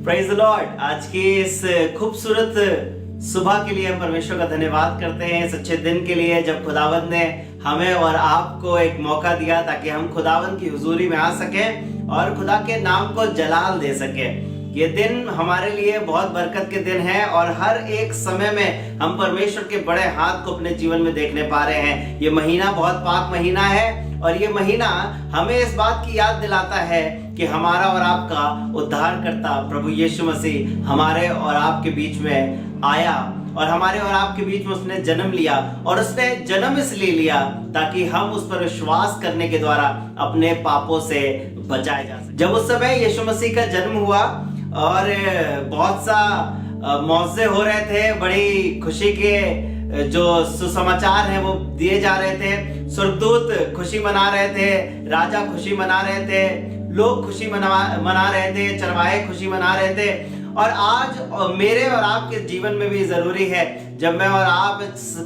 Praise the Lord. आज की इस खूबसूरत सुबह के लिए हम परमेश्वर का धन्यवाद करते हैं, इस अच्छे दिन के लिए जब खुदावंद ने हमें और आपको एक मौका दिया ताकि हम खुदावंद की हुजूरी में आ सकें और खुदा के नाम को जलाल दे सकें। ये दिन हमारे लिए बहुत बरकत के दिन है और हर एक समय में हम परमेश्वर के बड़े हाथ को अपने जीवन में देखने पा रहे हैं। ये महीना बहुत पाक महीना है और ये महीना हमें इस बात की याद दिलाता है कि हमारा और आपका उद्धारकर्ता प्रभु यीशु मसीह हमारे और आपके बीच में आया और हमारे और आपके बीच में उसने जन्म लिया और उसने जन्म इसलिए लिया ताकि हम उस पर विश्वास करने के द्वारा अपने पापों से बचाए जा सके। जब उस समय यीशु मसीह का जन्म हुआ और बहुत सा मौजे हो रहे थे, बड़ी खुशी के जो सुसमाचार हैं वो दिए जा रहे थे। स्वर्गदूत खुशी मना रहे थे, राजा खुशी मना रहे थे, लोग खुशी मना रहे थे, चरवाहे खुशी मना रहे थे। और आज मेरे और आपके जीवन में भी जरूरी है, जब मैं और आप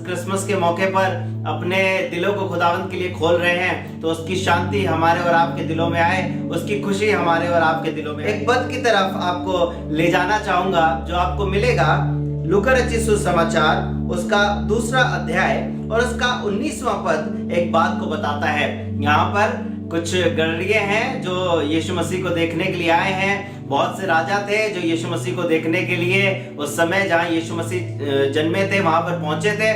क्रिसमस के मौके पर अपने दिलों को खुदावंद के लिए खोल रहे हैं, तो उसकी शांति हमारे और आपके दिलों में आए, उसकी खुशी हमारे और आपके दिलों में। एक पद की तरफ आपको ले जाना चाहूंगा जो आपको मिलेगा लूका रचित सुसमाचार उसका 2 अध्याय और उसका 19वां पद एक बात को बताता है। यहाँ पर कुछ गडरिये हैं जो यीशु मसीह को देखने के लिए आए हैं। बहुत से राजा थे जो यीशु मसीह को देखने के लिए उस समय जहाँ यीशु मसीह जन्मे थे वहां पर पहुंचे थे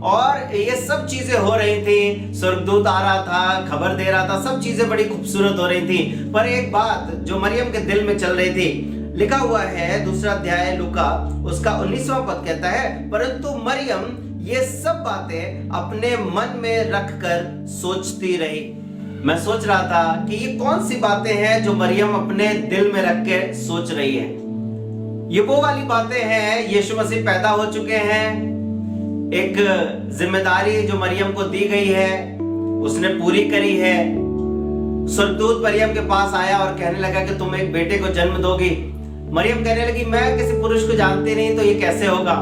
और ये सब चीजें हो रही थी। स्वर्गदूत आ रहा था, खबर दे रहा था, सब चीजें बड़ी खूबसूरत हो रही थी। पर एक बात जो मरियम के दिल में चल रही थी, लिखा हुआ है 2 अध्याय लूका उसका 19वां पद कहता है, परंतु मरियम ये सब बातें अपने मन में रखकर सोचती रही। मैं सोच रहा था कि ये कौन सी बातें हैं जो मरियम अपने दिल में रख के सोच रही है। ये वो वाली बातें हैं, यीशु मसीह पैदा हो चुके हैं, एक जिम्मेदारी जो मरियम को दी गई है उसने पूरी करी है। स्वर्गदूत मरियम के पास आया और कहने लगा कि तुम एक बेटे को जन्म दोगी। मरियम कहने लगी मैं किसी पुरुष को जानती नहीं, तो ये कैसे होगा।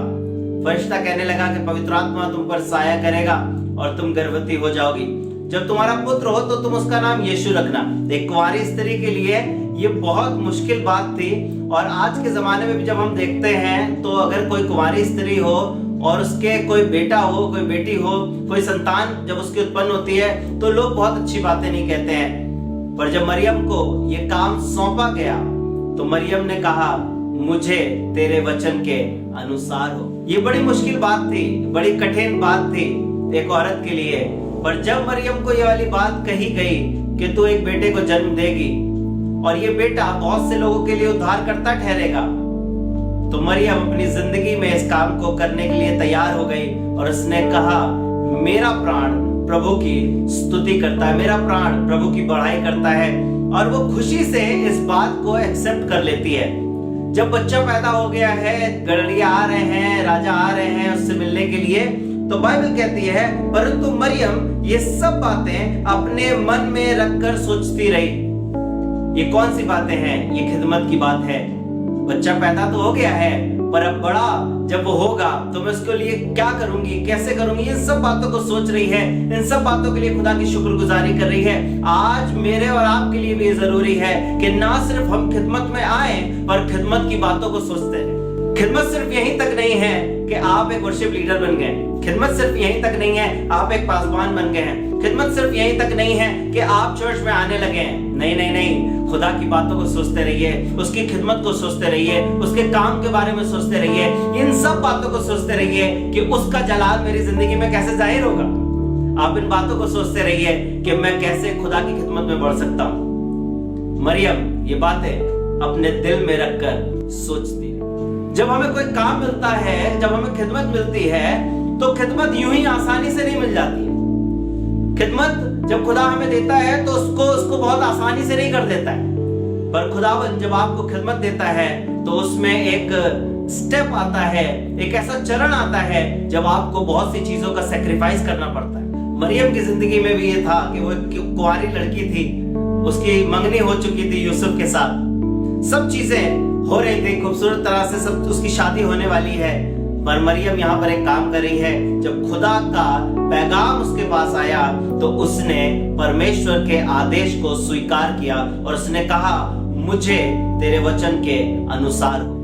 फरिश्ता कहने लगा कि पवित्र आत्मा तुम पर साया करेगा और तुम गर्भवती हो जाओगी। जब तुम्हारा पुत्र हो तो तुम उसका नाम यीशु रखना। एक कुंवारी स्त्री के लिए ये बहुत मुश्किल बात थी और आज के जमाने में भी जब हम देखते हैं तो अगर कोई कुंवारी स्त्री हो और उसके कोई बेटा हो, कोई बेटी हो, कोई संतान जब उसकी उत्पन्न होती है तो लोग बहुत अच्छी बातें नहीं कहते हैं। पर जब मरियम को ये काम सौंपा गया तो मरियम ने कहा मुझे तेरे वचन के अनुसार हो। ये बड़ी मुश्किल बात थी, बड़ी कठिन बात थी एक औरत के लिए। पर जब मरियम को ये वाली बात कही गई कि तू एक बेटे को जन्म देगी और ये बेटा बहुत से लोगों के लिए उद्धारकर्ता ठहरेगा, तो मरियम अपनी जिंदगी में इस काम को करने के लिए तैयार हो गई और उसने कहा मेरा प्राण प्रभु की स्तुति करता है, मेरा प्राण प्रभु की बढ़ाई करता है। और वो खुशी से इस बात को एक्सेप्ट कर लेती है। जब बच्चा पैदा हो गया है, गडरिया आ रहे हैं, राजा आ रहे हैं उससे मिलने के लिए, तो बाइबल कहती है परंतु मरियम ये सब बातें अपने मन में रखकर सोचती रही। ये कौन सी बातें हैं? ये खिदमत की बात है। बच्चा पैदा तो हो गया है, पर अब बड़ा जब वो होगा तो मैं उसके लिए क्या करूंगी, कैसे करूंगी, इन सब बातों को सोच रही है। इन सब बातों के लिए खुदा की शुक्रगुजारी कर रही है। आज मेरे और आपके लिए भी जरूरी है कि ना सिर्फ हम खिदमत में आए पर खिदमत की बातों को सोचते हैं। खिदमत सिर्फ यहीं तक नहीं है कि आप एक वर्शिप लीडर बन गए। खिदमत सिर्फ यहीं तक नहीं है आप एक पासवान बन गए हैं। खिदमत सिर्फ यहीं तक नहीं है कि आप चर्च में आने लगे हैं। नहीं नहीं नहीं, खुदा की बातों को सोचते रहिए, उसकी खिदमत को सोचते रहिए, उसके काम के बारे में सोचते रहिए, इन सब बातों को सोचते रहिए कि उसका जलाल मेरी जिंदगी में कैसे जाहिर होगा। आप इन बातों को सोचते रहिए कि मैं कैसे खुदा की खिदमत में बढ़ सकता हूँ। मरियम ये बातें अपने दिल में रखकर सोचती है। जब हमें कोई काम मिलता है, जब हमें खिदमत मिलती है, तो खिदमत यूं ही आसानी से नहीं मिल जाती है। खिदमत जब खुदा हमें देता है तो उसको बहुत आसानी से नहीं कर देता है। पर खुदावन जब आपको खिदमत देता है तो उसमें एक स्टेप आता है, एक ऐसा चरण आता है जब आपको बहुत सी चीजों का सैक्रिफाइस करना पड़ता है। मरियम की जिंदगी में भी ये था कि वो एक कुंवारी लड़की थी, उसकी मंगनी हो चुकी थी यूसुफ के साथ, सब चीजें हो रही थी खूबसूरत तरह से, सब उसकी शादी होने वाली है। पर मरियम यहाँ पर एक काम कर रही है। जब खुदा का पैगाम उसके पास आया तो उसने परमेश्वर के आदेश को स्वीकार किया और उसने कहा मुझे तेरे वचन के अनुसार हो।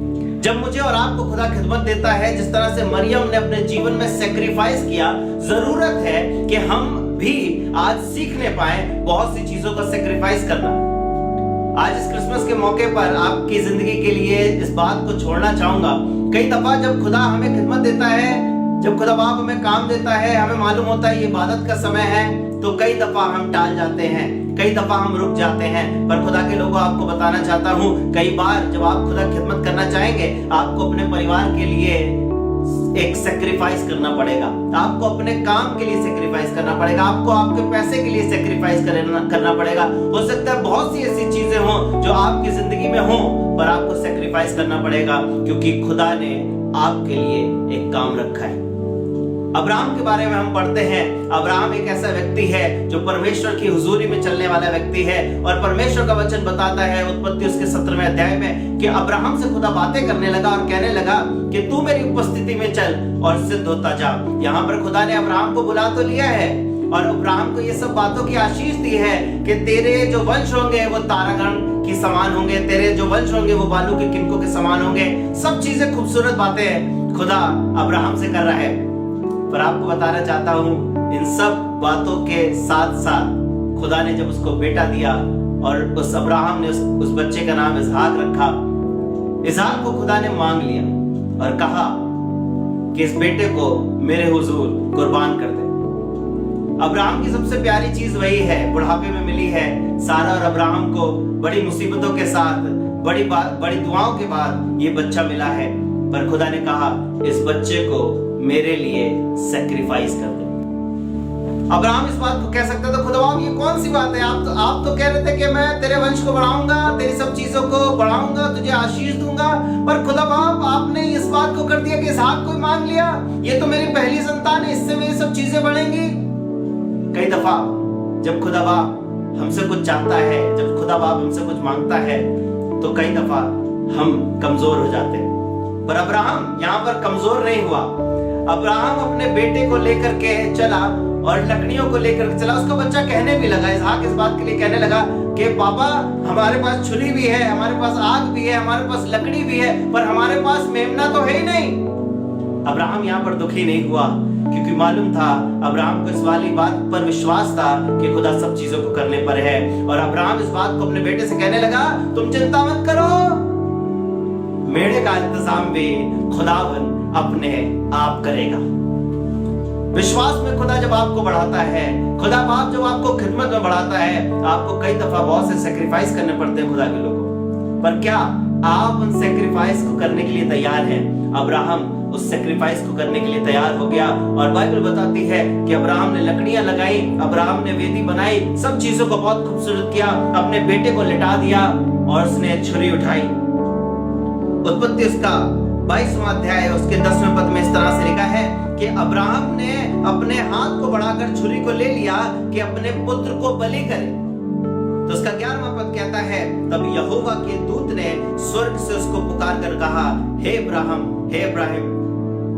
जब मुझे और आपको खुदा खिदमत देता है, जिस तरह से मरियम ने अपने जीवन में सेक्रीफाइस किया, जरूरत है कि हम भी आज सीखने पाए बहुत सी चीजों का सेक्रीफाइस करना। आज इस क्रिसमस के मौके पर आपकी जिंदगी के लिए इस बात को छोड़ना चाहूंगा। कई दफा जब खुदा हमें खिदमत देता है, जब खुदा बाप हमें काम देता है, हमें मालूम होता है ये इबादत का समय है, तो कई दफा हम टाल जाते हैं, कई दफा हम रुक जाते हैं। पर खुदा के लोगों, आपको बताना चाहता हूं, कई बार जब आप खुदा खिदमत करना चाहेंगे, आपको अपने परिवार के लिए एक सेक्रीफाइस करना पड़ेगा, आपको अपने काम के लिए सेक्रीफाइस करना पड़ेगा, आपको आपके पैसे के लिए सेक्रीफाइस करना पड़ेगा। हो सकता है बहुत सी ऐसी चीजें हों जो आपकी जिंदगी में हों, पर आपको सेक्रीफाइस करना पड़ेगा, क्योंकि खुदा ने आपके लिए एक काम रखा है। अब्राहम के बारे में हम पढ़ते हैं। अब्राहम एक ऐसा व्यक्ति है जो परमेश्वर की हुजूरी में चलने वाला व्यक्ति है, और परमेश्वर का वचन बताता है उत्पत्ति उसके 17वें अध्याय में कि अब्राहम से खुदा बातें करने लगा और कहने लगा कि तू मेरी उपस्थिति में चल और सिद्ध होता जा। यहाँ पर खुदा ने अब्राहम को बुला तो लिया है और अब्राहम को ये सब बातों की आशीष दी है कि तेरे जो वंश होंगे वो तारागण की समान होंगे, तेरे जो वंश होंगे वो बालू के किनकों के समान होंगे। सब चीजें खूबसूरत बातें खुदा अब्राहम से कर रहा है। पर आपको बताना चाहता हूं, इन सब बातों के साथ साथ खुदा ने जब उसको बेटा दिया और उस अब्राहम ने उस बच्चे का नाम इसहाक रखा, इसहाक को खुदा ने मांग लिया और कहा कि इस बेटे को मेरे हुजूर कुर्बान कर दे। अब्राहम की सबसे प्यारी चीज वही है, बुढ़ापे में मिली है। सारा और अब्राहम को बड़ी मुसीबतों के साथ, बड़ी दुआओं के बाद ये बच्चा मिला है, पर खुदा ने कहा इस बच्चे को मेरे लिए सैक्रिफाइस कर दे। अब्राहम इस बात को कह सकता था, खुदा ये कौन सी बात है, आप तो कह रहे थे कि मैं तेरे वंश को बढ़ाऊंगा, तेरी सब चीजों को बढ़ाऊंगा, तुझे आशीष दूंगा, पर खुदा बाप आपने इस बात को कर दिया कि इसहाक को मांग लिया। ये तो मेरी पहली संतान है, इससे मेरी सब चीजें बढ़ेंगी। कई दफा जब खुदा बाप हमसे कुछ चाहता है, जब खुदा बाप हमसे कुछ मांगता है, तो कई दफा हम कमजोर हो जाते हैं। पर अब्राहम यहाँ पर कमजोर नहीं हुआ। अब्राहम अपने बेटे को लेकर के चला और लकड़ियों को लेकर के चला। उसका बच्चा कहने भी लगा, इसहाक इस बात के लिए कहने लगा कि पापा हमारे पास छुरी भी है, हमारे पास आग भी है, हमारे पास लकड़ी भी है, पर हमारे पास मेमना तो है ही नहीं। अब्राहम यहाँ पर दुखी नहीं हुआ, क्योंकि मालूम था, अब्राहम को इस वाली बात पर विश्वास था कि खुदा सब चीजों को करने पर है। और अब्राहम इस बात को अपने बेटे से कहने लगा, तुम चिंता मत करो, मेढ़े का इंतजाम भी खुदावन अपने आप करेगा। विश्वास में खुदा जब आपको बढ़ाता है, खुदा बाप जब आपको खिदमत में बढ़ाता है, आपको कई दफा बहुत से सेक्रीफाइस करने पड़ते हैं खुदा के लोगों, पर क्या आप उन सेक्रीफाइस को करने के लिए तैयार हैं? अब्राहम उस सेक्रीफाइस को करने के लिए तैयार हो गया, और बाइबल बताती है कि अब्राहम ने लकड़ियां लगाई, अब्राहम ने वेदी बनाई, सब चीजों को बहुत खूबसूरत किया, अपने बेटे को लिटा दिया और उसने छुरी उठाई। उत्पत्ति उसका 22वां अध्याय उसके 10वें पद में इस तरह से लिखा है कि अब्राहम ने अपने हाथ को बढ़ाकर छुरी को ले लिया कि अपने पुत्र को बलि करे। तो उसका 11वां पद कहता है, तब यहोवा के दूत ने स्वर्ग से उसको पुकार कर कहा, हे इब्राहिम, हे इब्राहिम।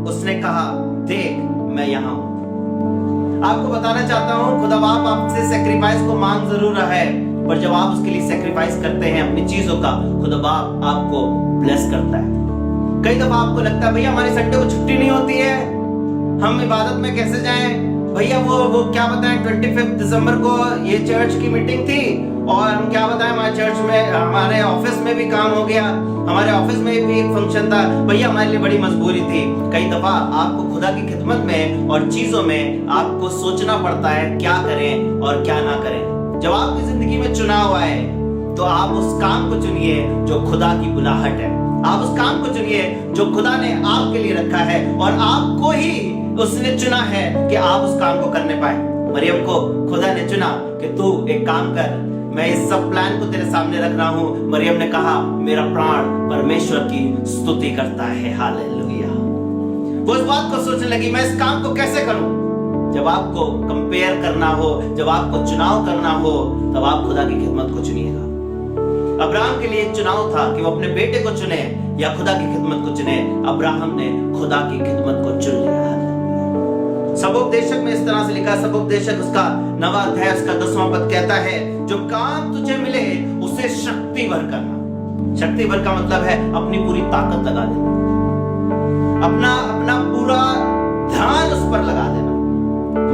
उसने कहा, देख मैं यहाँ हूँ। आपको बताना चाहता हूँ, खुदा बाप आपसे सेक्रीफाइस को मांग जरूर रहा है, पर जब आप उसके लिए सेक्रीफाइस करते हैं अपनी चीजों का, खुदा बाप आपको ब्लेस करता है। कई दफा आपको लगता है भैया हमारी संडे को छुट्टी नहीं होती है, हम इबादत में कैसे जाएं? भैया वो क्या बताएं, 25 दिसंबर को ये चर्च की मीटिंग थी, और हम क्या बताएं, हमारे चर्च में, हमारे ऑफिस में भी काम हो गया, हमारे ऑफिस में भी एक फंक्शन था, भैया हमारे लिए बड़ी मजबूरी थी। कई दफा आपको खुदा की खिदमत में और चीजों में आपको सोचना पड़ता है क्या करें और क्या ना करें। जब आपकी जिंदगी में चुनाव आए, तो आप उस काम को चुनिए जो खुदा की बुलाहट है। आप उस काम को चुनिए जो खुदा ने आपके लिए रखा है, और आपको ही उसने चुना है कि आप उस काम को करने पाए। मरियम को खुदा ने चुना कि तू एक काम कर, मैं इस सब प्लान को तेरे सामने रख रहा हूं। मरियम ने कहा, मेरा प्राण परमेश्वर की स्तुति करता है, हालेलुया। वो इस बात को सोचने लगी, मैं इस काम को कैसे करूं। जब आपको कंपेयर करना हो, जब आपको चुनाव करना हो, तब आप खुदा की खिदमत को चुनिएगा। अब्राहम के लिए एक चुनाव था कि वो अपने बेटे को चुने या खुदा की खिदमत को चुने। अब्राहम ने खुदा की खिदमत को चुन लिया। सबोपदेशक में इस तरह से लिखा, सबोपदेशक उसका 9वां अध्याय उसका 10वां पद कहता है, जो काम तुझे मिले उसे शक्ति भर करना। शक्ति भर का मतलब है अपनी पूरी ताकत लगा देना, अपना अपना पूरा ध्यान उस पर लगा देना।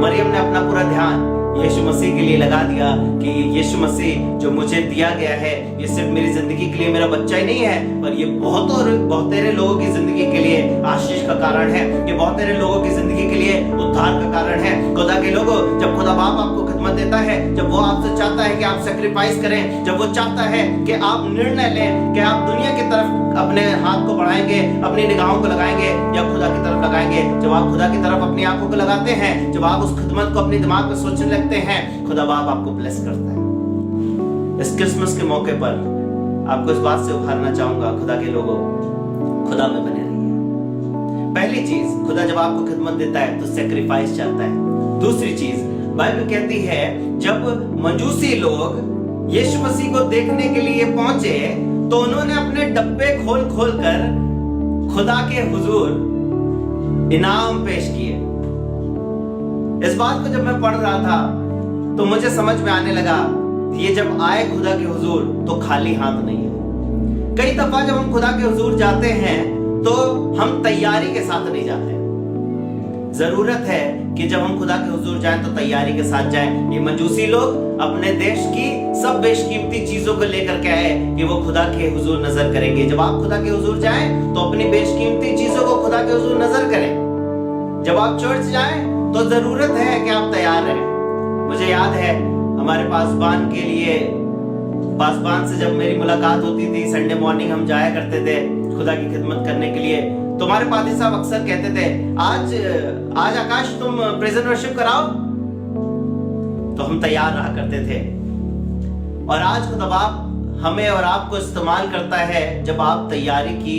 मरियम ने अपना पूरा ध्यान यीशु मसीह के लिए लगा दिया कि यीशु मसीह जो मुझे दिया गया है ये सिर्फ मेरी जिंदगी के लिए मेरा बच्चा ही नहीं है, पर ये बहुतेरे लोगों की जिंदगी के लिए आशीष का कारण है, ये बहुतेरे लोगों की जिंदगी के लिए उद्धार का कारण है। खुदा के लोगों, जब खुदा बाप आपको खिदमत देता है, जब वो आपसे चाहता है कि आप सैक्रिफाइस करें, जब वो चाहता है कि आप निर्णय लें कि आप दुनिया की तरफ अपने हाथ को बढ़ाएंगे, अपनी निगाहों को लगाएंगे या खुदा की तरफ लगाएंगे, जब आप खुदा की तरफ अपनी आंखों को लगाते हैं, जब आप उस खिदमत को अपने दिमाग में सोचने लगते हैं, खुदा बाप आपको ब्लेस करता है। इस क्रिसमस के मौके पर आपको इस बात से उभारना चाहूंगा, खुदा के लोगों, खुदा में बने रहिए। पहली चीज, खुदा जब आपको खिदमत देता है तो सैक्रिफाइस चाहता है। दूसरी चीज, बाइबल कहती है जब मजूसी लोग यीशु मसीह को देखने के लिए पहुंचे तो उन्होंने अपने डब्बे खोल खोल कर खुदा के हुजूर इनाम पेश किए। इस बात को जब मैं पढ़ रहा था तो मुझे समझ में आने लगा ये जब आए खुदा के हुजूर तो खाली हाथ नहीं है। कई दफा जब हम खुदा के हुजूर जाते हैं तो हम तैयारी के साथ नहीं जाते। जरूरत है कि जब हम खुदा के हुजूर जाएं तो तैयारी के साथ जाएं। ये मजूसी लोग अपने देश की सब बेशकीमती चीजों को लेकर के आए कि वो खुदा के हुजूर नजर करेंगे। जब आप खुदा के हुजूर जाएं तो अपनी बेशकीमती चीजों को खुदा के हुजूर नजर करें। जब आप चर्च जाएं तो जरूरत है कि आप तैयार रहें। मुझे याद है हमारे पासबान के लिए, पासबान से जब मेरी मुलाकात होती थी, संडे मॉर्निंग हम जाया करते थे खुदा की खिदमत करने के लिए, तो हमारे पादी साहब अक्सर कहते थे आज आकाश तुम प्रेजेंट वर्शिप कराओ, तो हम तैयार रहा करते थे। और आज खुदा बाप हमें और आपको इस्तेमाल करता है जब आप तैयारी की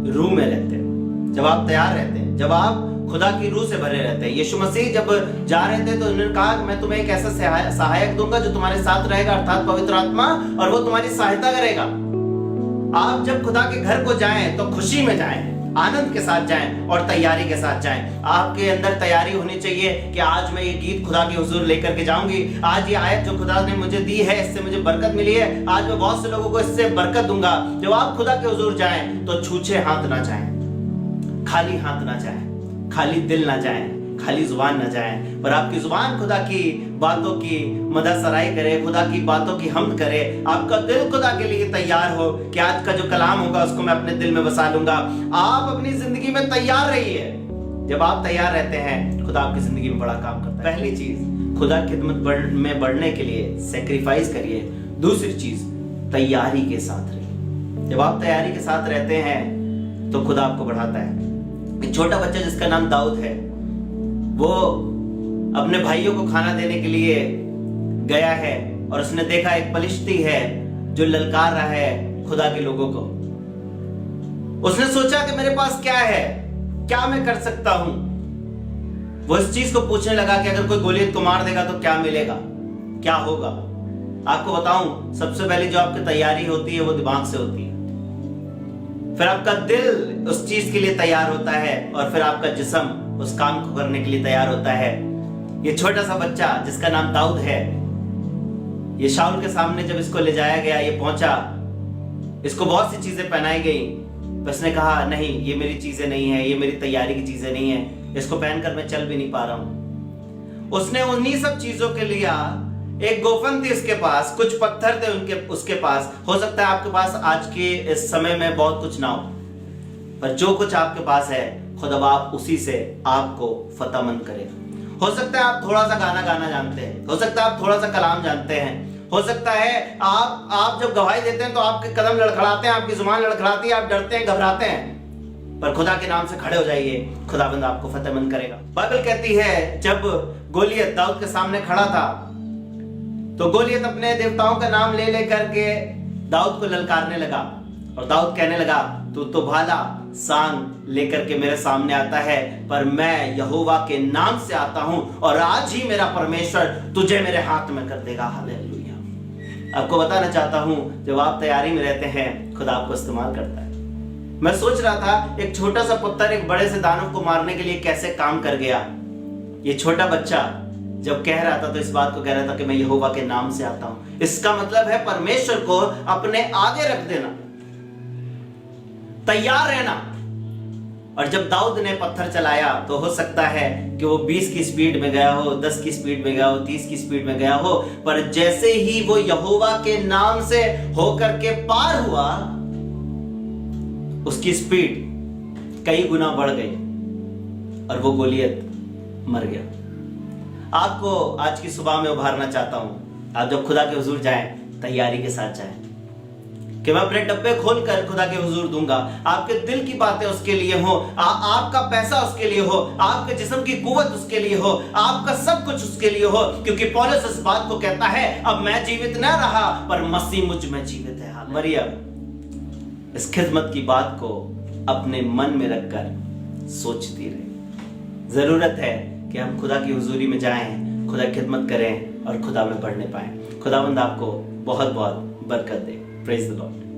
रूह में रहते हैं, जब आप तैयार रहते हैं, जब आप खुदा की रूह से भरे रहते हैं। यीशु मसीह जब जा रहे थे तो उन्होंने कहा मैं तुम्हें एक ऐसा सहायक दूंगा जो तुम्हारे साथ रहेगा, अर्थात पवित्र आत्मा, और वो तुम्हारी सहायता करेगा। आप जब खुदा के घर को जाएं तो खुशी में जाएं, आनंद के साथ जाएं और तैयारी के साथ जाएं। आपके अंदर तैयारी होनी चाहिए कि आज मैं ये गीत खुदा के हुजूर लेकर के जाऊंगी, आज ये आयत जो खुदा ने मुझे दी है इससे मुझे बरकत मिली है, आज मैं बहुत से लोगों को इससे बरकत दूंगा। जब आप खुदा के हुजूर जाएं तो छूछे हाथ ना जाएं, खाली हाथ ना जाएं, खाली दिल ना जाएं, खाली जुबान ना जाएं, पर आपकी जुबान खुदा की बातों की मदहसराई करे, खुदा की बातों की हमद करे। आपका दिल खुदा के लिए तैयार हो कि आज का जो कलाम होगा उसको मैं अपने दिल में बसा लूंगा। आप अपनी जिंदगी में तैयार रहिए। जब आप तैयार रहते हैं खुदा आपकी जिंदगी में बड़ा काम करता है। पहली चीज, खुदा की खिदमत में बढ़ने के लिए सैक्रिफाइस करिए। दूसरी चीज, तैयारी के साथ रहिए। जब आप तैयारी के साथ रहते हैं तो खुदा आपको बढ़ाता है। एक छोटा बच्चा जिसका नाम दाऊद है, वो अपने भाइयों को खाना देने के लिए गया है और उसने देखा एक पलिश्ती है जो ललकार रहा है खुदा के लोगों को। उसने सोचा कि मेरे पास क्या है, क्या मैं कर सकता हूं। वो इस चीज को पूछने लगा कि अगर कोई गोलियत को मार देगा तो क्या मिलेगा, क्या होगा। आपको बताऊं, सबसे पहले जो आपकी तैयारी होती है वो दिमाग से होती है, फिर आपका दिल उस चीज के लिए तैयार होता है और फिर आपका जिस्म उस काम को करने के लिए तैयार होता है। ये छोटा सा बच्चा जिसका नाम दाऊद है, ये शाऊल के सामने जब इसको ले जाया गया, ये पहुंचा, इसको बहुत सी चीजें पहनाई गई, तो इसने कहा नहीं ये मेरी चीजें नहीं है, ये मेरी तैयारी की चीजें नहीं है, इसको पहनकर मैं चल भी नहीं पा रहा हूं। उसने उन्हीं सब चीजों के लिया। एक गोफन थी उसके पास, कुछ पत्थर थे उसके पास। हो सकता है आपके पास आज के इस समय में बहुत कुछ ना हो, पर जो कुछ आपके पास है खुदा बाप उसी से आपको फतेहमंद करे। हो सकता है आप थोड़ा सा गाना गाना जानते हैं, हो सकता है आप थोड़ा सा कलाम जानते हैं, हो सकता है आप जब गवाही देते हैं तो आपके कदम लड़खड़ाते हैं, आपकी जुबान लड़खड़ाती है, आप डरते हैं, घबराते हैं, पर खुदा के नाम से खड़े हो जाइए, खुदाबंद आपको फतेहमंद करेगा। बाइबल कहती है जब गोलियत दाऊद के सामने खड़ा था तो गोलियत अपने देवताओं का नाम ले लेकर के दाऊद को ललकारने लगा और दाऊद कहने लगा तू तो भाला सांग लेकर के मेरे सामने आता है, पर मैं यहोवा के नाम से आता हूं और आज ही मेरा परमेश्वर तुझे मेरे हाथ में कर देगा। हालेलुया। आपको बताना चाहता हूं, जब आप तैयारी में रहते हैं खुदा आपको इस्तेमाल करता है। मैं सोच रहा था एक छोटा सा पत्थर एक बड़े से दानव को मारने के लिए कैसे काम कर गया। ये छोटा बच्चा जब कह रहा था तो इस बात को कह रहा था कि मैं यहोवा के नाम से आता हूं। इसका मतलब है परमेश्वर को अपने आगे रख देना, तैयार रहना। और जब दाऊद ने पत्थर चलाया तो हो सकता है कि वो 20 की स्पीड में गया हो, 10 की स्पीड में गया हो, 30 की स्पीड में गया हो, पर जैसे ही वो यहोवा के नाम से होकर के पार हुआ, उसकी स्पीड कई गुना बढ़ गई और वो गोलियत मर गया। आपको आज की सुबह में उभारना चाहता हूं, आप जब खुदा के हुजूर जाएं, तैयारी के साथ जाएं कि मैं अपने डब्बे खोलकर खुदा के हुजूर दूंगा। आपके दिल की बातें उसके लिए हो, आपका पैसा उसके लिए हो, आपके जिस्म की कुव्वत उसके लिए हो, आपका सब कुछ उसके लिए हो, क्योंकि पौलुस इस बात को कहता है, अब मैं जीवित न रहा पर मसीह मुझ में जीवित है। मरियम इस खिदमत की बात को अपने मन में रखकर सोचती रहे। जरूरत है कि हम खुदा की हुजूरी में जाएं, खुदा की खिदमत करें और खुदा में बढ़ने पाएं। खुदावंद आपको बहुत बहुत बरकत दे। Praise the Lord.